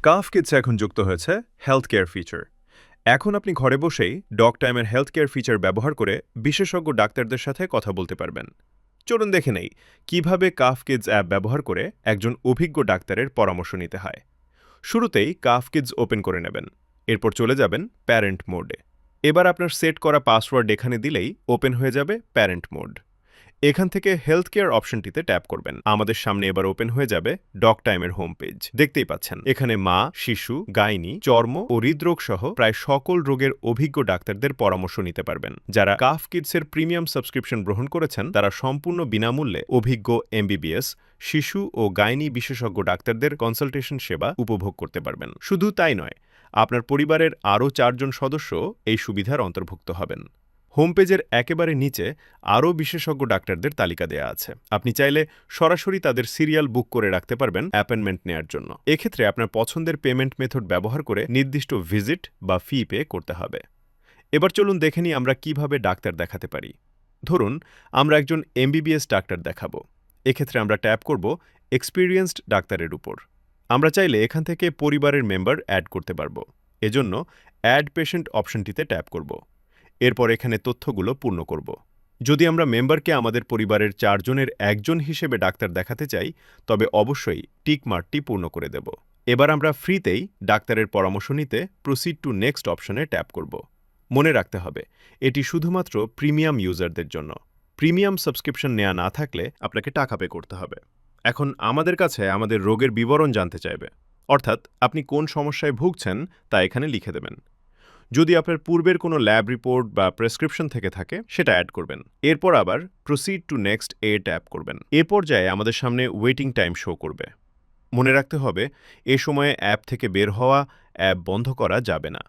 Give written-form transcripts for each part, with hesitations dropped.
Calf kids এখন যুক্ত হয়েছে হেলথ কেয়ার ফিচার। এখন আপনি ঘরে বসেই ডগ টাইমের হেলথ কেয়ার ফিচার ব্যবহার করে বিশেষজ্ঞ ডাক্তারদের সাথে কথা বলতে পারবেন। চলুন দেখে নেই কিভাবে কাফ কিডস অ্যাপ ব্যবহার করে একজন অভিজ্ঞ ডাক্তারের পরামর্শ নিতে হয়। শুরুতেই কাফ কিডস ওপেন করে নেবেন, এরপর চলে যাবেন প্যারেন্ট মোডে। এবার আপনার সেট করা পাসওয়ার্ড এখানে দিলেই ওপেন হয়ে যাবে প্যারেন্ট মোড। এখান থেকে হেলথ কেয়ার অপশনটিতে ট্যাপ করবেন। আমাদের সামনে এবার ওপেন হয়ে যাবে ডগ টাইমের হোম পেজ। দেখতেই পাচ্ছেন এখানে মা, শিশু, গাইনি, চর্ম ও হৃদরোগ সহ প্রায় সকল রোগের অভিজ্ঞ ডাক্তারদের পরামর্শ নিতে পারবেন। যারা কাফ কিডসের প্রিমিয়াম সাবস্ক্রিপশন গ্রহণ করেছেন তারা সম্পূর্ণ বিনামূল্যে অভিজ্ঞ এমবিবিএস, শিশু ও গাইনি বিশেষজ্ঞ ডাক্তারদের কনসালটেশন সেবা উপভোগ করতে পারবেন। শুধু তাই নয়, আপনার পরিবারের আরও 4 জন সদস্য এই সুবিধার অন্তর্ভুক্ত হবেন। হোম পেজের একেবারে নিচে আরও বিশেষজ্ঞ ডাক্তারদের তালিকা দেয়া আছে। আপনি চাইলে সরাসরি তাদের সিরিয়াল বুক করে রাখতে পারবেন অ্যাপয়েন্টমেন্ট নেওয়ার জন্য। এক্ষেত্রে আপনার পছন্দের পেমেন্ট মেথড ব্যবহার করে নির্দিষ্ট ভিজিট বা ফি পে করতে হবে। এবার চলুন দেখে নিই আমরা কিভাবে ডাক্তার দেখাতে পারি। ধরুন আমরা একজন এমবিবিএস ডাক্তার দেখাবো। এক্ষেত্রে আমরা ট্যাপ করব এক্সপিরিয়েন্সড ডাক্তারের উপর। আমরা চাইলে এখান থেকে পরিবারের মেম্বার অ্যাড করতে পারবো। এজন্য অ্যাড পেশেন্ট অপশনটিতে ট্যাপ করব। এরপর এখানে তথ্যগুলো পূর্ণ করব। যদি আমরা মেম্বারকে আমাদের পরিবারের 4 জনের একজন হিসেবে ডাক্তার দেখাতে চাই, তবে অবশ্যই টিক মার্কটি পূর্ণ করে দেব। এবার আমরা ফ্রিতেই ডাক্তারের পরামর্শ নিতে প্রসিড টু নেক্সট অপশনে ট্যাপ করব। মনে রাখতে হবে, এটি শুধুমাত্র প্রিমিয়াম ইউজারদের জন্য। প্রিমিয়াম সাবস্ক্রিপশন নেওয়া না থাকলে আপনাকে টাকা পে করতে হবে। এখন আমাদের কাছে আমাদের রোগের বিবরণ জানতে চাইবে, অর্থাৎ আপনি কোন সমস্যায় ভুগছেন তা এখানে লিখে দেবেন। যদি আপনার পূর্বের কোনো ল্যাব রিপোর্ট বা প্রেসক্রিপশন থেকে থাকে সেটা অ্যাড করবেন। এরপর আবার প্রসিড টু নেক্সট ট্যাপ করবেন। এ পর্যায়ে আমাদের সামনে ওয়েটিং টাইম শো করবে। মনে রাখতে হবে, এ সময়ে অ্যাপ থেকে বের হওয়া, অ্যাপ বন্ধ করা যাবে না।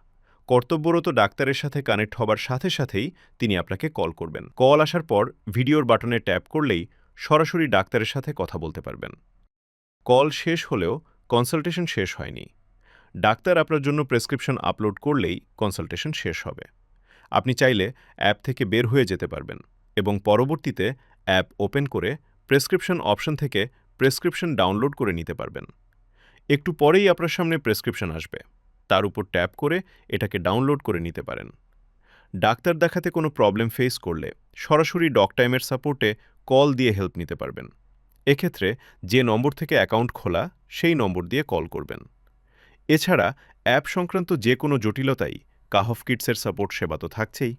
কর্তব্যরত ডাক্তারের সাথে কানেক্ট হবার সাথে সাথেই তিনি আপনাকে কল করবেন। কল আসার পর ভিডিওর বাটনে ট্যাপ করলেই সরাসরি ডাক্তারের সাথে কথা বলতে পারবেন। কল শেষ হলেও কনসালটেশন শেষ হয়নি। ডাক্তার আপনার জন্য প্রেসক্রিপশন আপলোড করলেই কনসালটেশন শেষ হবে। আপনি চাইলে অ্যাপ থেকে বের হয়ে যেতে পারবেন এবং পরবর্তীতে অ্যাপ ওপেন করে প্রেসক্রিপশন অপশন থেকে প্রেসক্রিপশন ডাউনলোড করে নিতে পারবেন। একটু পরেই আপনার সামনে প্রেসক্রিপশন আসবে, তার উপর ট্যাপ করে এটাকে ডাউনলোড করে নিতে পারেন। ডাক্তার দেখাতে কোনো প্রবলেম ফেস করলে সরাসরি ডক টাইমের সাপোর্টে কল দিয়ে হেল্প নিতে পারবেন। এক্ষেত্রে যে নম্বর থেকে অ্যাকাউন্ট খোলা সেই নম্বর দিয়ে কল করবেন। এছাড়া অ্যাপ সংক্রান্ত যে কোনো জটিলতাই কাহফ কিডসের সাপোর্ট সেবা তো থাকছেই।